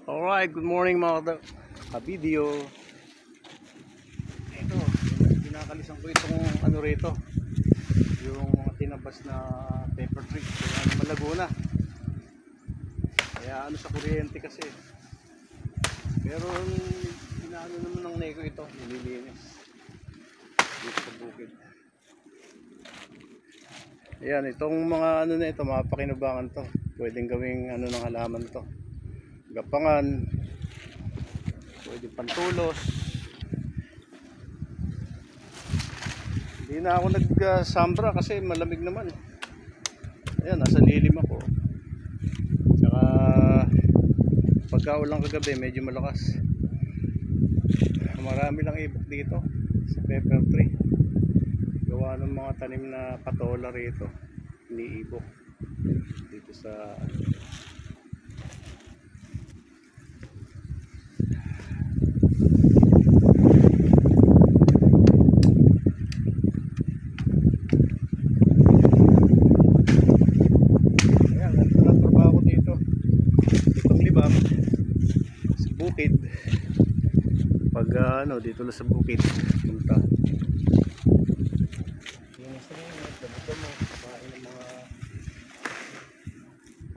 Alright, good morning mga ka-video. Ito, kinakalisan ko itong ano rito, yung tinabas na pepper tree. Kaya malago na. Kaya ano sa kuryente kasi. Pero inaano naman ng neko ito, nililinis dito sa bukid. Ayan, itong mga ano na ito, mga pakinabangan to. Pwedeng gawing ano ng halaman to. Gapangan, pwedeng pantulos. Hindi na ako nagsambra kasi malamig naman. Ayan, nasa lilim ako. Tsaka pagkaulang kagabi medyo malakas. Marami lang ibok dito sa pepper tree. Gawa ng mga tanim na patola rito, iniibok dito sa bukid. Pag ano dito lang sa bukid punta yung sarilit dabuto mo kain ng mga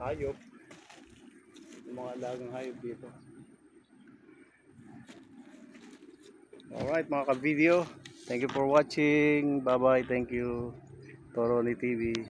hayop, yung mga alagang hayop dito. Alright mga ka-video, thank you for watching, bye bye, thank you. Toroli TV.